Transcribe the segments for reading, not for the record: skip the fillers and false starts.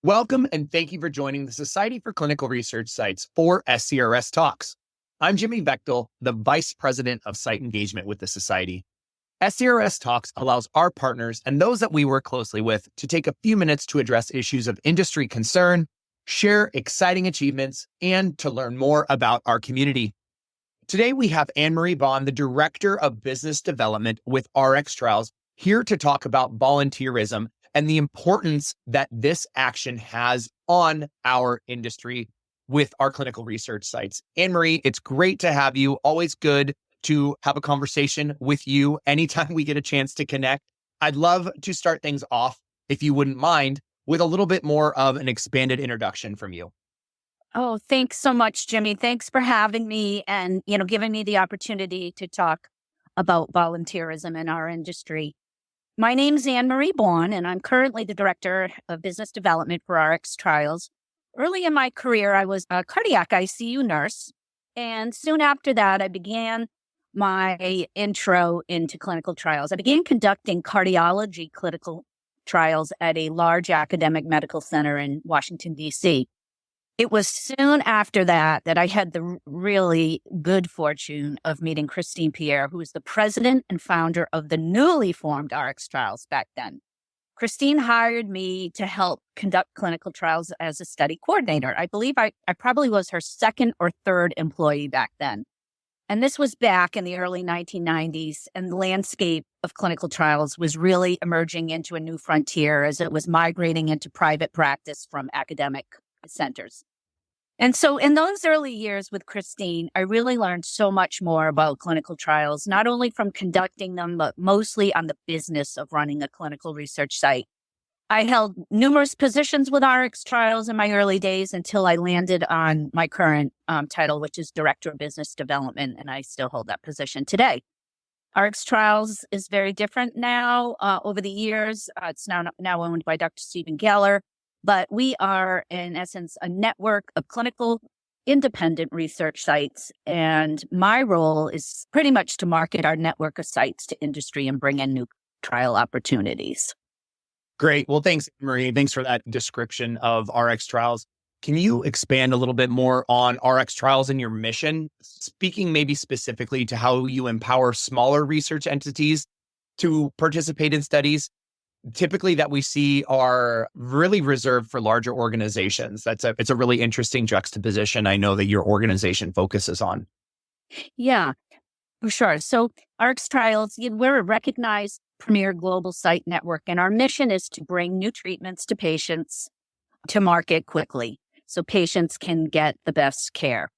Welcome and thank you for joining the Society for Clinical Research Sites for SCRS Talks. I'm Jimmy Bechtel, the Vice President of Site Engagement with the Society. SCRS Talks allows our partners and those that we work closely with to take a few minutes to address issues of industry concern, share exciting achievements, and to learn more about our community. Today, we have Anne-Marie Vaughn, the Director of Business Development with RX Trials, here to talk about volunteerism and the importance that this action has on our industry with our clinical research sites. Anne-Marie, it's great to have you. Always good to have a conversation with you anytime we get a chance to connect. I'd love to start things off, if you wouldn't mind, with a little bit more of an expanded introduction from you. Oh, thanks so much, Jimmy. Thanks for having me and, giving me the opportunity to talk about volunteerism in our industry. My name's Anne-Marie Vaughn, and I'm currently the Director of Business Development for RX Trials. Early in my career, I was a cardiac ICU nurse, and soon after that, I began my intro into clinical trials. I began conducting cardiology clinical trials at a large academic medical center in Washington, D.C. It was soon after that I had the really good fortune of meeting Christine Pierre, who was the president and founder of the newly formed RX Trials back then. Christine hired me to help conduct clinical trials as a study coordinator. I believe I probably was her second or third employee back then. And this was back in the early 1990s, and the landscape of clinical trials was really emerging into a new frontier as it was migrating into private practice from academic centers. And so in those early years with Christine, I really learned so much more about clinical trials, not only from conducting them, but mostly on the business of running a clinical research site. I held numerous positions with RX Trials in my early days until I landed on my current title, which is Director of Business Development, and I still hold that position today. RX Trials is very different now over the years. It's now owned by Dr. Stephen Geller. But we are, in essence, a network of clinical independent research sites. And my role is pretty much to market our network of sites to industry and bring in new trial opportunities. Great. Well, thanks, Marie. Thanks for that description of RX Trials. Can you expand a little bit more on RX Trials and your mission, speaking maybe specifically to how you empower smaller research entities to participate in studies? Typically that we see are really reserved for larger organizations. It's a really interesting juxtaposition I know that your organization focuses on. Yeah, for sure. So RX Trials, we're a recognized premier global site network, and our mission is to bring new treatments to patients to market quickly so patients can get the best care.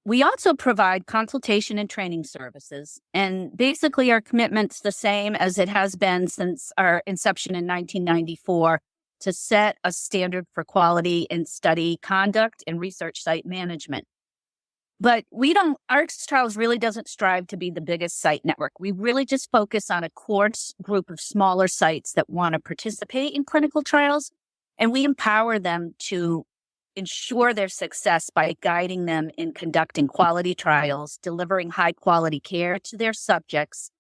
We also provide consultation and training services, and basically our commitment's the same as it has been since our inception in 1994 to set a standard for quality in study conduct and research site management. But RX Trials really doesn't strive to be the biggest site network. We really just focus on a core group of smaller sites that want to participate in clinical trials, and we empower them to ensure their success by guiding them in conducting quality trials, delivering high quality care to their subjects,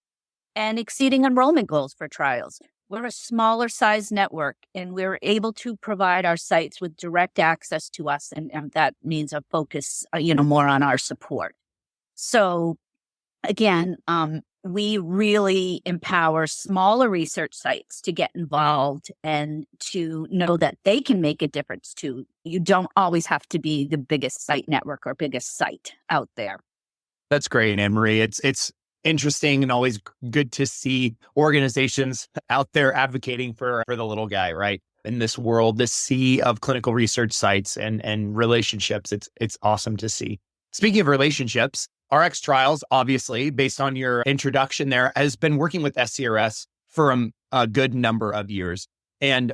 and exceeding enrollment goals for trials. We're a smaller size network, and we're able to provide our sites with direct access to us, and that means a focus, more on our support. So again, we really empower smaller research sites to get involved and to know that they can make a difference too. You don't always have to be the biggest site network or biggest site out there. That's great, Anne-Marie. It's interesting and always good to see organizations out there advocating for the little guy, right? In this world, this sea of clinical research sites and relationships, it's awesome to see. Speaking of relationships, RX Trials, obviously, based on your introduction there, has been working with SCRS for a good number of years. And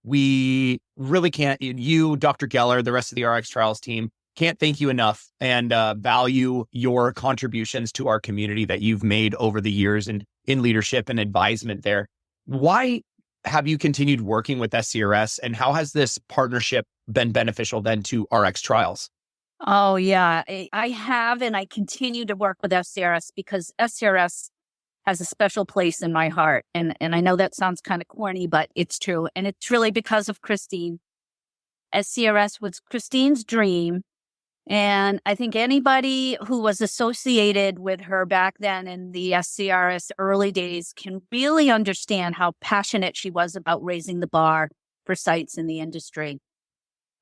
we really can't, you, Dr. Geller, the rest of the RX Trials team, can't thank you enough and value your contributions to our community that you've made over the years and in leadership and advisement there. Why have you continued working with SCRS, and how has this partnership been beneficial then to RX Trials? Oh, yeah, I have, and I continue to work with SCRS because SCRS has a special place in my heart. And I know that sounds kind of corny, but it's true. And it's really because of Christine. SCRS was Christine's dream. And I think anybody who was associated with her back then in the SCRS early days can really understand how passionate she was about raising the bar for sites in the industry.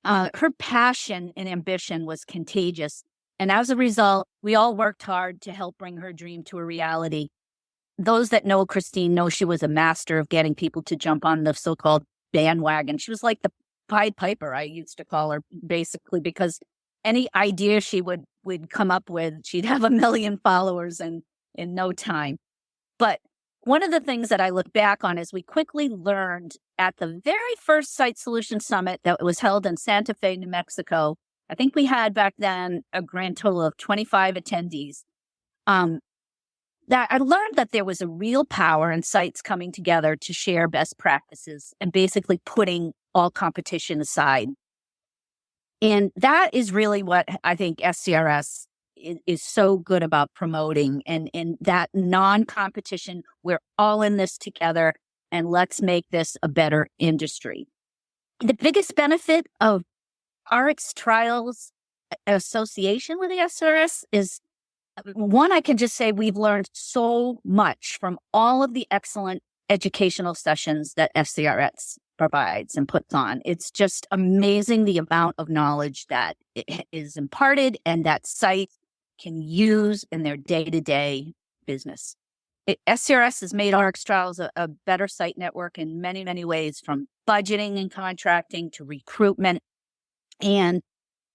Her passion and ambition was contagious. And as a result, we all worked hard to help bring her dream to a reality. Those that know Christine know she was a master of getting people to jump on the so-called bandwagon. She was like the Pied Piper, I used to call her, basically, because any idea she would come up with, she'd have 1 million followers in no time. But one of the things that I look back on is we quickly learned at the very first Site Solution Summit that was held in Santa Fe, New Mexico. I think we had back then a grand total of 25 attendees. That I learned that there was a real power in sites coming together to share best practices and basically putting all competition aside. And that is really what I think SCRS is so good about promoting, and that non-competition. We're all in this together, and let's make this a better industry. The biggest benefit of RX Trials association with the SCRS is, one, I can just say we've learned so much from all of the excellent educational sessions that SCRS provides and puts on. It's just amazing the amount of knowledge that is imparted and that sites can use in their day-to-day business. SCRS has made RX Trials a better site network in many, many ways, from budgeting and contracting to recruitment. And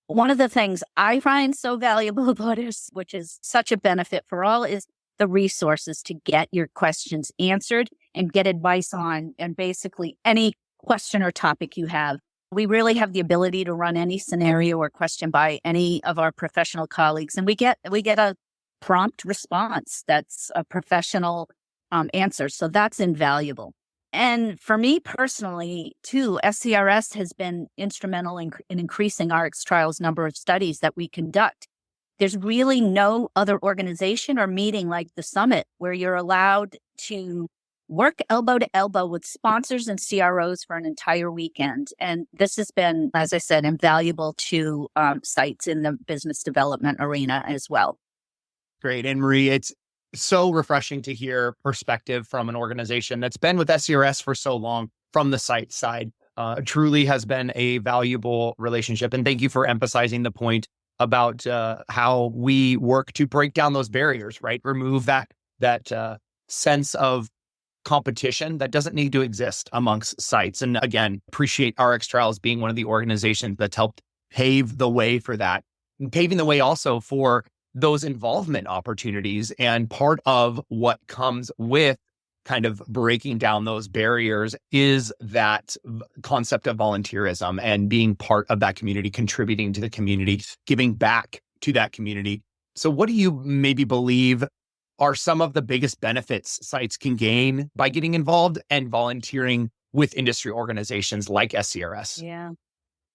one of the things I find so valuable about this, which is such a benefit for all, is the resources to get your questions answered and get advice on, and basically any question or topic you have. We really have the ability to run any scenario or question by any of our professional colleagues, and we get a prompt response that's a professional answer. So that's invaluable. And for me personally, too, SCRS has been instrumental in increasing RX Trials' number of studies that we conduct. There's really no other organization or meeting like the summit where you're allowed to work elbow to elbow with sponsors and CROs for an entire weekend. And this has been, as I said, invaluable to sites in the business development arena as well. Great. And Marie, it's so refreshing to hear perspective from an organization that's been with SCRS for so long from the site side. Truly has been a valuable relationship. And thank you for emphasizing the point about how we work to break down those barriers, right? Remove that sense of competition that doesn't need to exist amongst sites. And again, appreciate RX Trials being one of the organizations that's helped pave the way for that, and paving the way also for those involvement opportunities. And part of what comes with kind of breaking down those barriers is that concept of volunteerism and being part of that community, contributing to the community, giving back to that community. So what do you maybe believe are some of the biggest benefits sites can gain by getting involved and volunteering with industry organizations like SCRS? Yeah.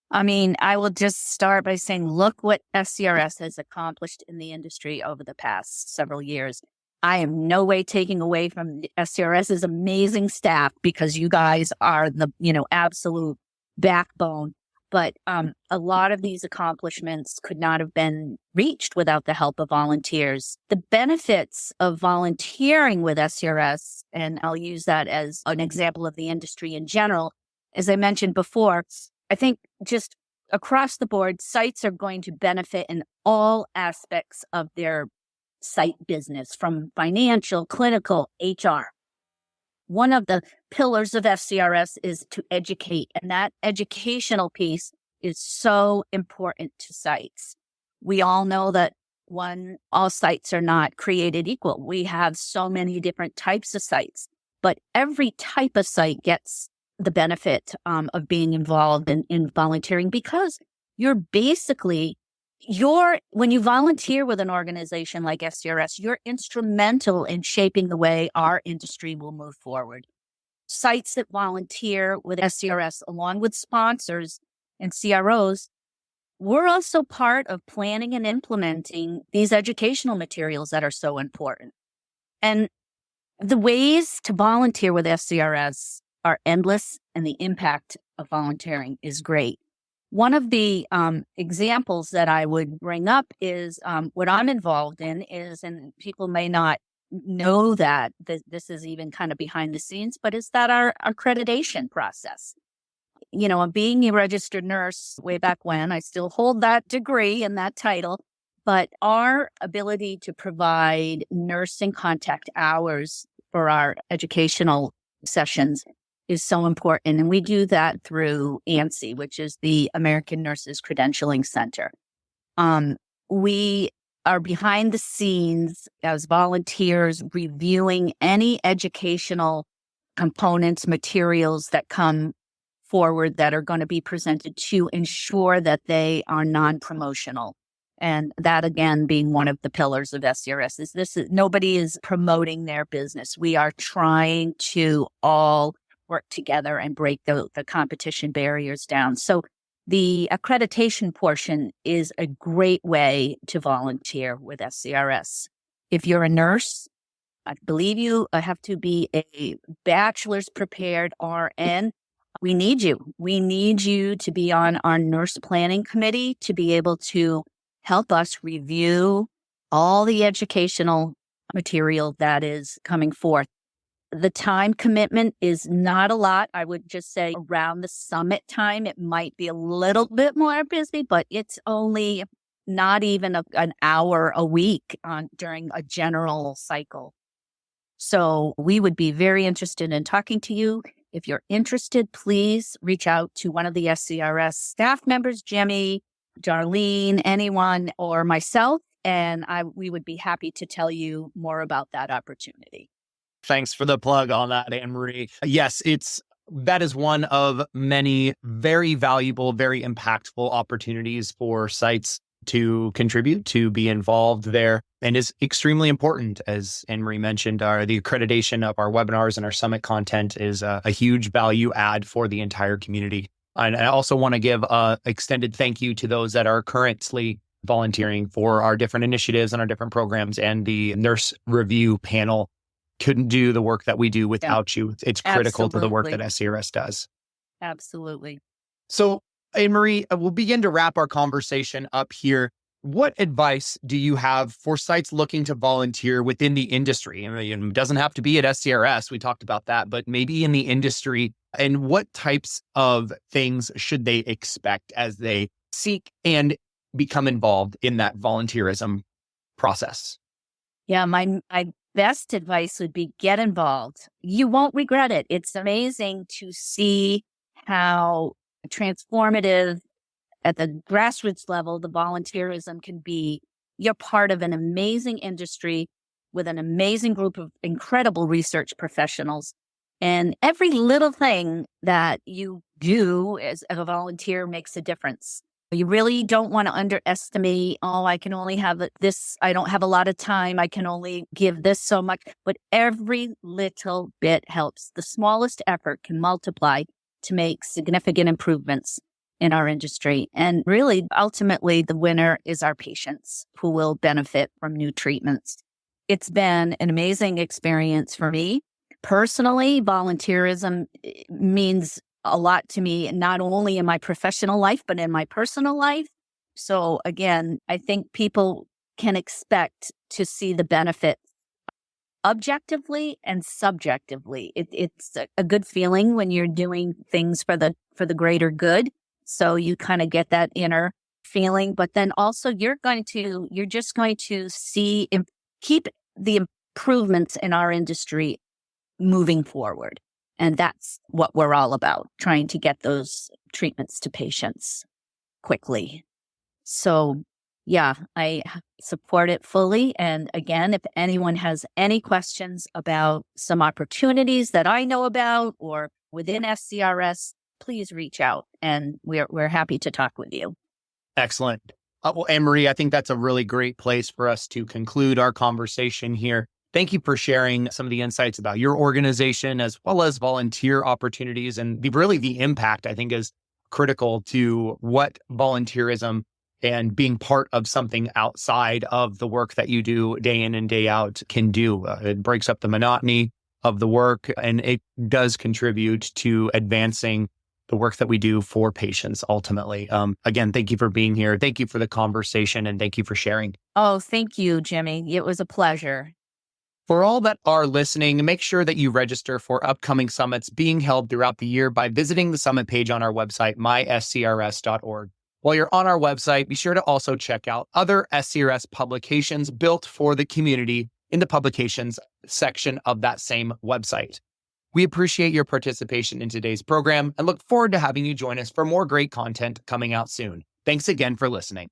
I mean, I will just start by saying, look what SCRS has accomplished in the industry over the past several years. I am no way taking away from SCRS's amazing staff, because you guys are the, absolute backbone. But a lot of these accomplishments could not have been reached without the help of volunteers. The benefits of volunteering with SCRS, and I'll use that as an example of the industry in general, as I mentioned before, I think just across the board, sites are going to benefit in all aspects of their site business, from financial, clinical, HR. One of the pillars of SCRS is to educate, and that educational piece is so important to sites. We all know that all sites are not created equal. We have so many different types of sites, but every type of site gets the benefit of being involved in volunteering, because you're basically, when you volunteer with an organization like SCRS, you're instrumental in shaping the way our industry will move forward. Sites that volunteer with SCRS, along with sponsors and CROs, we're also part of planning and implementing these educational materials that are so important. And the ways to volunteer with SCRS are endless, and the impact of volunteering is great. One of the examples that I would bring up is what I'm involved in is, and people may not know that this is even kind of behind the scenes, but is that our accreditation process. Being a registered nurse way back when, I still hold that degree and that title, but our ability to provide nursing contact hours for our educational sessions is so important. And we do that through ANSI, which is the American Nurses Credentialing Center. We are behind the scenes as volunteers reviewing any educational components, materials that come forward that are going to be presented to ensure that they are non-promotional. And that, again, being one of the pillars of SCRS is nobody is promoting their business. We are trying to all work together and break the competition barriers down. So the accreditation portion is a great way to volunteer with SCRS. If you're a nurse, I believe you have to be a bachelor's prepared RN. We need you. We need you to be on our nurse planning committee to be able to help us review all the educational material that is coming forth. The time commitment is not a lot. I would just say around the summit time, it might be a little bit more busy, but it's only not even an hour a week during a general cycle. So we would be very interested in talking to you. If you're interested, please reach out to one of the SCRS staff members, Jimmy, Darlene, anyone, or myself, and we would be happy to tell you more about that opportunity. Thanks for the plug on that, Anne-Marie. Yes, that is one of many very valuable, very impactful opportunities for sites to contribute, to be involved there, and is extremely important. As Anne-Marie mentioned, the accreditation of our webinars and our summit content is a huge value add for the entire community. And I also want to give an extended thank you to those that are currently volunteering for our different initiatives and our different programs, and the nurse review panel couldn't do the work that we do without you. It's critical to the work that SCRS does. Absolutely. So, Anne-Marie, we'll begin to wrap our conversation up here. What advice do you have for sites looking to volunteer within the industry? I mean, it doesn't have to be at SCRS. We talked about that, but maybe in the industry. And what types of things should they expect as they seek and become involved in that volunteerism process? Yeah, my best advice would be get involved. You won't regret it. It's amazing to see how transformative at the grassroots level the volunteerism can be. You're part of an amazing industry with an amazing group of incredible research professionals. And every little thing that you do as a volunteer makes a difference. You really don't want to underestimate, I can only have this. I don't have a lot of time. I can only give this so much. But every little bit helps. The smallest effort can multiply to make significant improvements in our industry. And really, ultimately, the winner is our patients who will benefit from new treatments. It's been an amazing experience for me. Personally, volunteerism means a lot to me, not only in my professional life, but in my personal life. So again, I think people can expect to see the benefits objectively and subjectively. It's a good feeling when you're doing things for the greater good. So you kind of get that inner feeling, but then also you're just going to keep the improvements in our industry moving forward. And that's what we're all about, trying to get those treatments to patients quickly. So yeah, I support it fully. And again, if anyone has any questions about some opportunities that I know about or within SCRS, please reach out and we're happy to talk with you. Excellent. Well, Anne-Marie, I think that's a really great place for us to conclude our conversation here. Thank you for sharing some of the insights about your organization as well as volunteer opportunities, and the impact, I think, is critical to what volunteerism and being part of something outside of the work that you do day in and day out can do. It breaks up the monotony of the work, and it does contribute to advancing the work that we do for patients ultimately. Again, thank you for being here. Thank you for the conversation, and thank you for sharing. Oh, thank you, Jimmy. It was a pleasure. For all that are listening, make sure that you register for upcoming summits being held throughout the year by visiting the summit page on our website, myscrs.org. While you're on our website, be sure to also check out other SCRS publications built for the community in the publications section of that same website. We appreciate your participation in today's program and look forward to having you join us for more great content coming out soon. Thanks again for listening.